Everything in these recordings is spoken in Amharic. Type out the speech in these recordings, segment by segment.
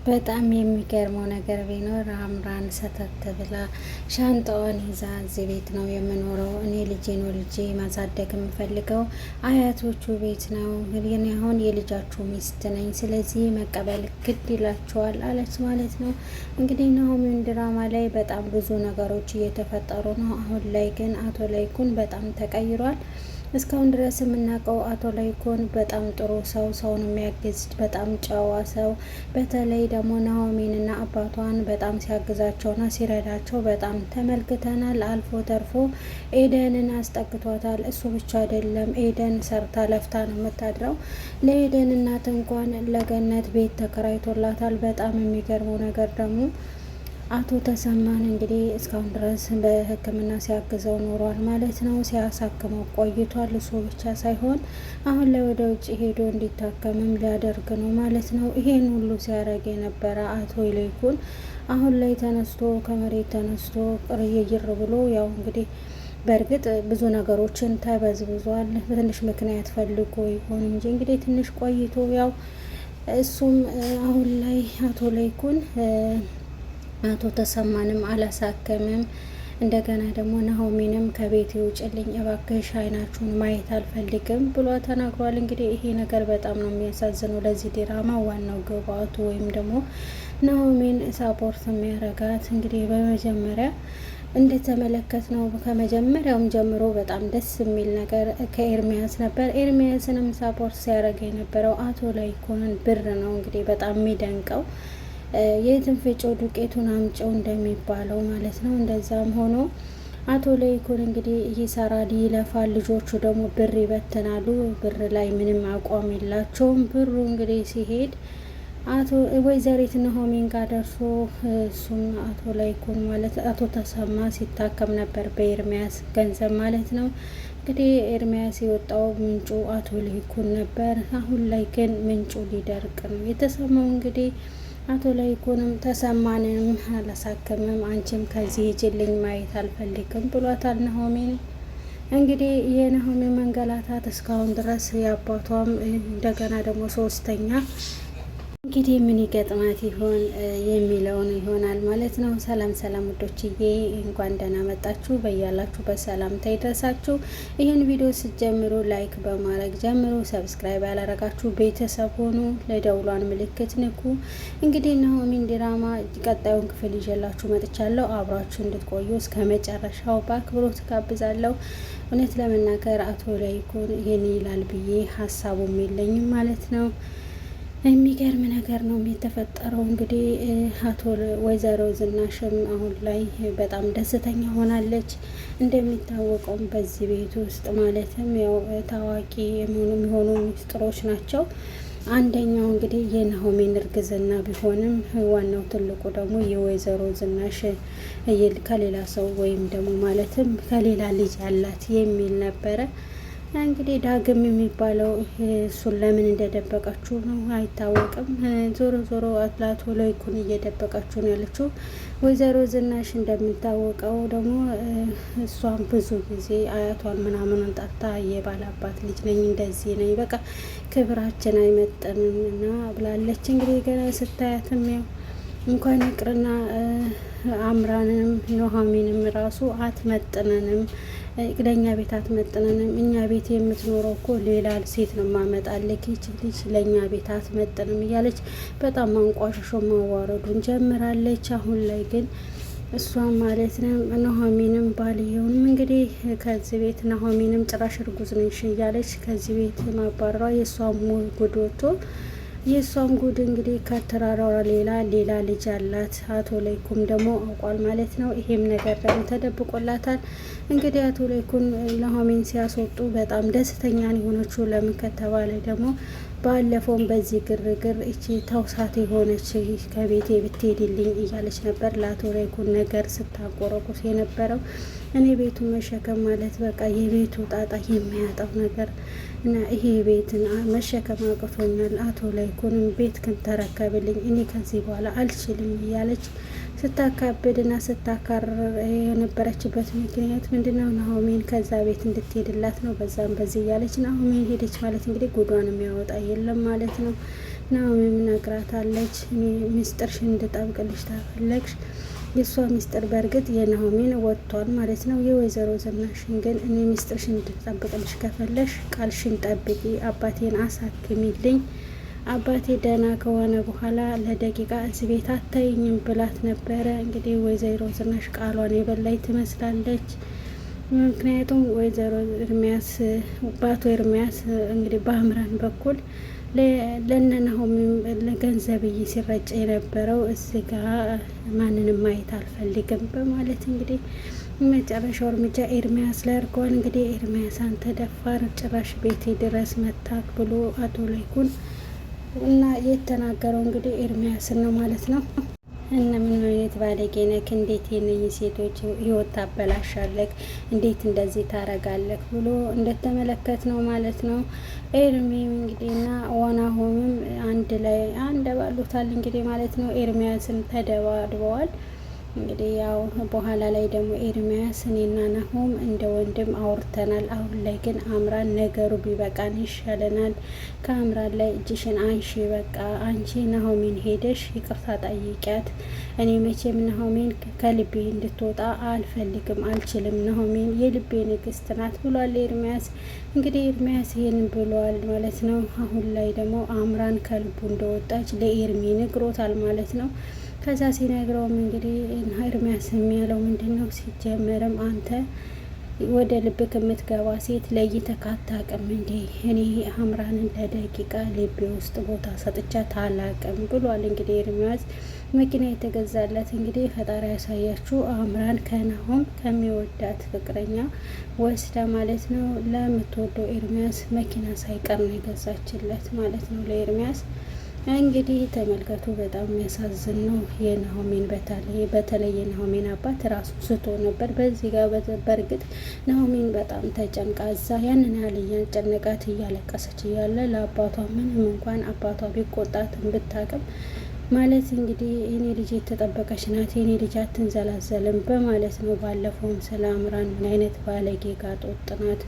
በጣም የሚገርመው ነገር ቢኖር አምራን ሰተት ብላ ሻንጣዋን ይዛ እዚህ ቤት ነው የምኖረው፣ እኔ ልጄን ወልጄ ማሳደግ የምፈልገው አያቶቹ ቤት ነው፣ ግን አሁን የልጃችሁ ሚስት ነኝ፣ ስለዚህ መቀበል ግድ ይላችኋል አለች ማለት ነው። እንግዲህ ናሆምን ድራማ ላይ በጣም ብዙ ነገሮች እየተፈጠሩ ነው። አሁን ላይ ግን አቶ ላይኩን በጣም ተቀይሯል። እስካሁን ድረስ የምናውቀው አቶ ላይኩን በጣም ጥሩ ሰው፣ ሰውን የሚያግዝ በጣም ጨዋ ሰው፣ በተለይ ደግሞ ናሆሜንና አባቷን በጣም ሲያግዛቸውና ሲረዳቸው በጣም ተመልክተናል። አልፎ ተርፎ ኤደንን አስጠግቷታል። እሱ ብቻ አይደለም፣ ኤደን ሰርታ ለፍታ ነው የምታድረው። ለኤደን እናት እንኳን ለገነት ቤት ተከራይቶላታል። በጣም የሚገርመው ነገር ደግሞ አቶ ተሰማን እንግዲህ እስካሁን ድረስ በሕክምና ሲያግዘው ኖሯል ማለት ነው። ሲያሳክመው ቆይቷል። እሱ ብቻ ሳይሆን አሁን ላይ ወደ ውጭ ሄዶ እንዲታከምም ሊያደርግ ነው ማለት ነው። ይሄን ሁሉ ሲያደርግ የነበረ አቶ ላይኩን አሁን ላይ ተነስቶ ከመሬት ተነስቶ ቅርይይር ብሎ ያው እንግዲህ በእርግጥ ብዙ ነገሮችን ተበዝብዟል። ትንሽ ምክንያት ፈልጎ ይሆን እንጂ እንግዲህ ትንሽ ቆይቶ ያው እሱም አሁን ላይ አቶ ላይኩን አቶ ተሰማንም አላሳከምም። እንደገና ደግሞ ናሆሚንም ከቤት ውጭልኝ እባክሽ፣ አይናችሁን ማየት አልፈልግም ብሎ ተናግሯል። እንግዲህ ይሄ ነገር በጣም ነው የሚያሳዝነው። ለዚህ ድራማ ዋናው ግብአቱ ወይም ደግሞ ናሆሚን ሳፖርት የሚያረጋት እንግዲህ በመጀመሪያ እንደተመለከት ነው። ከመጀመሪያውም ጀምሮ በጣም ደስ የሚል ነገር ከኤርሚያስ ነበር። ኤርሚያስንም ሳፖርት ሲያደርግ የነበረው አቶ ላይኩንን ብር ነው። እንግዲህ በጣም የሚደንቀው የትን ፍጮ ዱቄቱን አምጨው እንደሚባለው ማለት ነው። እንደዛም ሆኖ አቶ ላይኩን እንግዲህ ይሰራል፣ ይለፋል። ልጆቹ ደግሞ ብር ይበትናሉ። ብር ላይ ምንም አቋም የላቸውም። ብሩ እንግዲህ ሲሄድ አቶ ወይዘሪት ናሆሜን ጋር ደርሶ እሱም አቶ ላይኩን ማለት አቶ ተሰማ ሲታከም ነበር በኤርሚያስ ገንዘብ ማለት ነው። እንግዲህ ኤርሚያስ የወጣው ምንጩ አቶ ላይኩን ነበር። አሁን ላይ ግን ምንጩ ሊደርቅ ነው የተሰማው። እንግዲህ አቶ ላይኩንም ተሰማንም አላሳክምም፣ አንቺም ከዚህ ሂጂልኝ፣ ማየት አልፈልግም ብሏታል ናሆሜን። እንግዲህ የናሆሜ መንገላታት እስካሁን ድረስ የአባቷም እንደገና ደግሞ ሶስተኛ እንግዲህ ምን ይገጥማት ይሆን የሚለውን ይሆናል ማለት ነው። ሰላም ሰላም ውዶችዬ፣ እንኳን ደህና መጣችሁ። በያላችሁ በሰላምታ ይድረሳችሁ። ይህን ቪዲዮ ስትጀምሩ ላይክ በማድረግ ጀምሩ። ሰብስክራይብ ያላረጋችሁ ቤተሰብ ሆኑ፣ ለደውሏን ምልክት ንኩ። እንግዲህ ናሆሜን ድራማ ቀጣዩን ክፍል ይዤላችሁ መጥቻለሁ። አብራችሁ እንድትቆዩ እስከ መጨረሻው በአክብሮት ጋብዛለሁ። እውነት ለመናገር አቶ ላይኩን ይህን ይላል ብዬ ሀሳቡም የለኝም ማለት ነው። የሚገርም ነገር ነው የተፈጠረው። እንግዲህ አቶ ወይዘሮ ዝናሽም አሁን ላይ በጣም ደስተኛ ሆናለች። እንደሚታወቀውም በዚህ ቤት ውስጥ ማለትም ያው ታዋቂ የሚሆኑ ሚስጥሮች ናቸው። አንደኛው እንግዲህ የናሆሜን እርግዝና ቢሆንም ዋናው ትልቁ ደግሞ የወይዘሮ ዝናሽ ከሌላ ሰው ወይም ደግሞ ማለትም ከሌላ ልጅ ያላት የሚል ነበረ። እንግዲህ ዳግም የሚባለው እሱን ለምን እንደደበቀችው ነው አይታወቅም። ዞሮ ዞሮ አቶ ላይኩን እየደበቀችው ነው ያለችው ወይዘሮ ዝናሽ። እንደሚታወቀው ደግሞ እሷን ብዙ ጊዜ አያቷን ምናምኑን ጠርታ የባላባት ልጅ ነኝ፣ እንደዚህ ነኝ፣ በቃ ክብራችን አይመጠንም እና ብላለች። እንግዲህ ገና ስታያትም ያው እንኳን ይቅርና አምራንም ኑሐሚንም ራሱ አትመጥነንም፣ ለእኛ ቤት አትመጥነንም። እኛ ቤት የምትኖረው እኮ ሌላ ሴት ነው ማመጣለች፣ ይች ልጅ ለእኛ ቤት አትመጥንም እያለች በጣም ማንቋሸሾ ማዋረዱን ጀምራለች። አሁን ላይ ግን እሷ ማለት ነው ኑሐሚንም ባልየውንም እንግዲህ ከዚህ ቤት ኑሐሚንም ጭራሽ እርጉዝ ነሽ እያለች ከዚህ ቤት ማባረሯ የእሷም ጉድ ወጥቶ የእሷም ጉድ እንግዲህ ከተራራዋ ሌላ ልጅ አላት። አቶ ላይኩን ደግሞ አውቋል ማለት ነው። ይሄም ነገር ደግሞ ተደብቆላታል። እንግዲህ አቶ ላይኩን ኑሐሚን ሲያስወጡ በጣም ደስተኛ የሆነችው ለምን ከተባለ ደግሞ ባለፈውም በዚህ ግርግር እቺ ተውሳት የሆነች ከቤቴ ብትሄድልኝ እያለች ነበር ለአቶ ላይኩን ነገር ስታቆረቁስ የነበረው። እኔ ቤቱን መሸከም ማለት በቃ የቤቱ ጣጣ የሚያጣው ነገር እና ይሄ ቤትን መሸከም አቅቶኛል፣ አቶ ላይኩንም ቤት ክን ተረከብልኝ፣ እኔ ከዚህ በኋላ አልችልም እያለች ስታካብድና ስታካርር የነበረችበት ምክንያት ምንድነው? ናሆሜን ከዛ ቤት እንድትሄድላት ነው። በዛም በዚህ እያለች ናሆሜን ሄደች ማለት እንግዲህ ጉዷን የሚያወጣ የለም ማለት ነው። ናሆምም ነግራታለች። እኔ ሚስጥርሽን እንድጠብቅልሽ ታፈለግሽ የእሷ ሚስጥር በእርግጥ የናሆሜን ወጥቷል ማለት ነው። የወይዘሮ ዝናሽን ግን እኔ ሚስጥርሽን እንድጠብቅልሽ ከፈለሽ ቃልሽን ጠብቂ፣ አባቴን አሳክሚልኝ፣ አባቴ ደህና ከሆነ በኋላ ለደቂቃ እዚህ ቤት አታይኝም ብላት ነበረ። እንግዲህ ወይዘሮ ዝናሽ ቃሏን የበላይ ትመስላለች። ምክንያቱም ወይዘሮ ኤርሚያስ በአቶ ኤርሚያስ እንግዲህ በአምራን በኩል ለነናሆምም ለገንዘብዬ ሲረጭ የነበረው እዚህ ጋ ማንንም ማየት አልፈልግም በማለት እንግዲህ መጨረሻው እርምጃ ኤርሚያስ ላይ አድርገዋል። እንግዲህ ኤርሚያስ አንተ ደፋር ጭራሽ ቤቴ ድረስ መታክ ብሎ አቶ ላይኩን እና የተናገረው እንግዲህ ኤርሚያስን ነው ማለት ነው። እና ምን አይነት ባለጌ ነክ! እንዴት የነኝ ሴቶች ህይወት ታበላሻለክ? እንዴት እንደዚህ ታረጋለክ? ብሎ እንደተመለከት ነው ማለት ነው። ኤርሚም እንግዲህ እና ናሆምም አንድ ላይ ባሉታል እንግዲህ ማለት ነው። ኤርሚያስን ተደባድበዋል። እንግዲህ ያው በኋላ ላይ ደግሞ ኤርሚያስ እኔና ናሆም እንደ ወንድም አውርተናል። አሁን ላይ ግን አምራን ነገሩ ቢበቃን ይሻለናል። ከአምራን ላይ እጅሽን አንሺ፣ በቃ አንቺ ናሆሜን ሄደሽ ይቅርታ ጠይቂያት። እኔ መቼም ናሆሜን ከልቤ እንድትወጣ አልፈልግም፣ አልችልም። ናሆሜን የልቤ ንግስት ናት ብሏል ኤርሚያስ። እንግዲህ ኤርሚያስ ይህን ብሏል ማለት ነው። አሁን ላይ ደግሞ አምራን ከልቡ እንደወጣች ለኤርሚ ነግሮታል ማለት ነው። ከዛ ሲነግረውም እንግዲህ ኤርሚያስ የሚያለው ምንድን ነው? ሲጀመርም አንተ ወደ ልብ ከምትገባ ሴት ለይተህ አታውቅም እንዴ? እኔ አምራንን ለደቂቃ ልቤ ውስጥ ቦታ ሰጥቻት አላውቅም ብሏል። እንግዲህ ኤርሚያስ መኪና የተገዛለት እንግዲህ ፈጣሪ ያሳያችሁ አምራን ከናሆም ከሚወዳት ፍቅረኛ ወስዳ ማለት ነው ለምትወደው ኤርሚያስ መኪና ሳይቀር ነው የገዛችለት ማለት ነው ለኤርሚያስ። እንግዲህ ተመልከቱ፣ በጣም የሚያሳዝን ነው። የናሆሜን በተለይ የናሆሜን አባት ራሱ ስቶ ነበር። በዚህ ጋር በእርግጥ ናሆሜን በጣም ተጨንቃ እዛ ያንን ያህል እያጨነቃት እያለቀሰች እያለ ለአባቷ ምንም እንኳን አባቷ ቢቆጣትን ብታቅም ማለት እንግዲህ የኔ ልጅ የተጠበቀች ናት፣ የኔ ልጅ አትንዘላዘልም በማለት ነው። ባለፈውም ስለ አምራን ምን አይነት ባለጌ ጋጦጥ ናት፣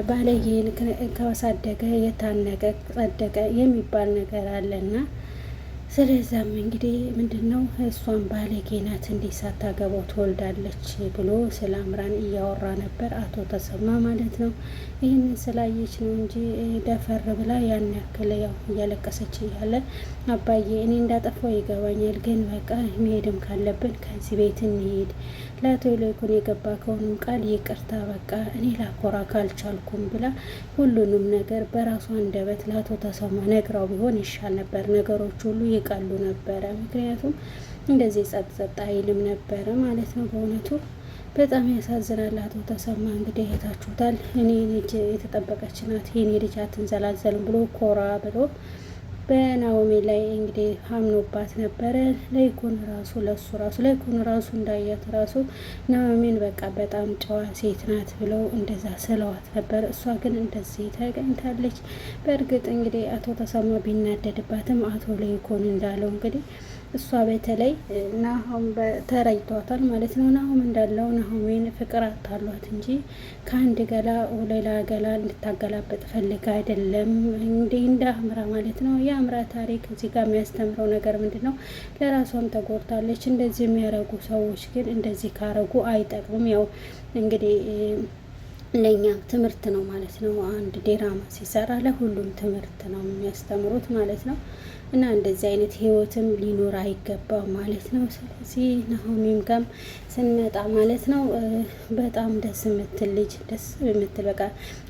ባለጌን ከወሳደገ የታነቀ ጸደቀ የሚባል ነገር አለና ስለዛም እንግዲህ ምንድን ነው እሷን ባለጌ ናት እንዴት ሳታገባው ትወልዳለች ብሎ ስለ አምራን እያወራ ነበር አቶ ተሰማ ማለት ነው። ይህንን ስላየች ነው እንጂ ደፈር ብላ ያን ያክል ያው እያለቀሰች እያለ አባዬ እኔ እንዳጠፋው ይገባኛል፣ ግን በቃ መሄድም ካለብን ከዚህ ቤት እንሄድ፣ ለአቶ ላይኩን የገባ ከሆኑም ቃል ይቅርታ፣ በቃ እኔ ላኮራ ካልቻልኩም ብላ ሁሉንም ነገር በራሷ አንደበት ለአቶ ተሰማ ነግራው ቢሆን ይሻል ነበር። ነገሮች ሁሉ ይቀሉ ነበረ። ምክንያቱም እንደዚህ ጸጥ አይልም ነበረ ማለት ነው። በእውነቱ በጣም ያሳዝናል። አቶ ተሰማ እንግዲህ አይታችሁታል። እኔ ልጅ የተጠበቀች ናት፣ የኔ ልጅ አትንዘላዘልም ብሎ ኮራ ብሎ በናሆሜ ላይ እንግዲህ አምኖባት ነበረ። ላይኩን ራሱ እንዳያት ራሱ ናሆሜን በቃ በጣም ጨዋ ሴት ናት ብለው እንደዛ ስለዋት ነበር። እሷ ግን እንደዚህ ተገኝታለች። በእርግጥ እንግዲህ አቶ ተሰማ ቢናደድባትም አቶ ላይኩን እንዳለው እንግዲህ እሷ በተለይ ናሆም ተረጅቷታል ማለት ነው። ናሆም እንዳለው ናሆሜን ፍቅር አታሏት እንጂ ከአንድ ገላ ሌላ ገላ እንድታገላበጥ ፈልግ አይደለም። እንደ አምራ ማለት ነው። የአምራ ታሪክ እዚህ ጋር የሚያስተምረው ነገር ምንድን ነው? ለራሷም ተጎድታለች። እንደዚህ የሚያረጉ ሰዎች ግን እንደዚህ ካረጉ አይጠቅሙም። ያው እንግዲህ ለእኛም ትምህርት ነው ማለት ነው። አንድ ዲራማ ሲሰራ ለሁሉም ትምህርት ነው የሚያስተምሩት ማለት ነው። እና እንደዚህ አይነት ህይወትም ሊኖር አይገባም ማለት ነው። ስለዚህ ናሆሜም ጋም ስንመጣ ማለት ነው በጣም ደስ የምትል ልጅ፣ ደስ የምትል በቃ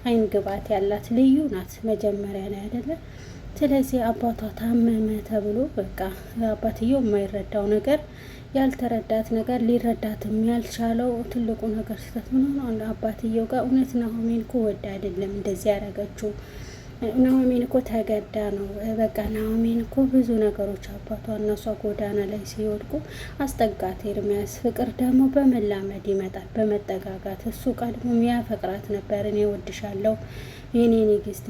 አይን ግባት ያላት ልዩ ናት መጀመሪያ ላይ አይደለም። ስለዚህ አባቷ ታመመ ተብሎ በቃ አባትየው የማይረዳው ነገር ያልተረዳት ነገር ሊረዳትም ያልቻለው ትልቁ ነገር ስህተት ምን ሆነ? አባትየው ጋር እውነት ናሆሜን እኮ ወዳ አይደለም እንደዚህ ያደረገችው። ናሆሜን እኮ ተገዳ ነው። በቃ ናሆሜን እኮ ብዙ ነገሮች አባቷ እነሷ ጎዳና ላይ ሲወድቁ አስጠጋት ኤርሚያስ። ፍቅር ደግሞ በመላመድ ይመጣል፣ በመጠጋጋት። እሱ ቀድሞ የሚያፈቅራት ነበር። እኔ ወድሻለሁ፣ የኔ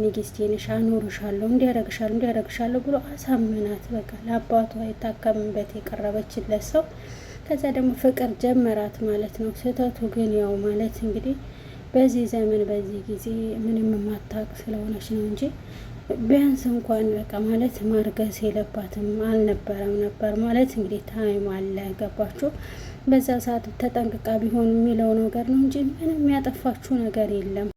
ንግስቴ ነሽ፣ አኖርሻለሁ፣ እንዲያረግሻለሁ ብሎ አሳምናት። በቃ ለአባቷ የታከምበት የቀረበችለት ሰው ከዛ ደግሞ ፍቅር ጀመራት ማለት ነው። ስህተቱ ግን ያው ማለት እንግዲህ በዚህ ዘመን በዚህ ጊዜ ምንም የማታውቅ ስለሆነች ነው እንጂ ቢያንስ እንኳን በቃ ማለት ማርገዝ የለባትም አልነበረም ነበር ማለት እንግዲህ ታይም አለ ገባችሁ። በዛ ሰዓት ተጠንቅቃ ቢሆን የሚለው ነገር ነው እንጂ ምንም ያጠፋችሁ ነገር የለም።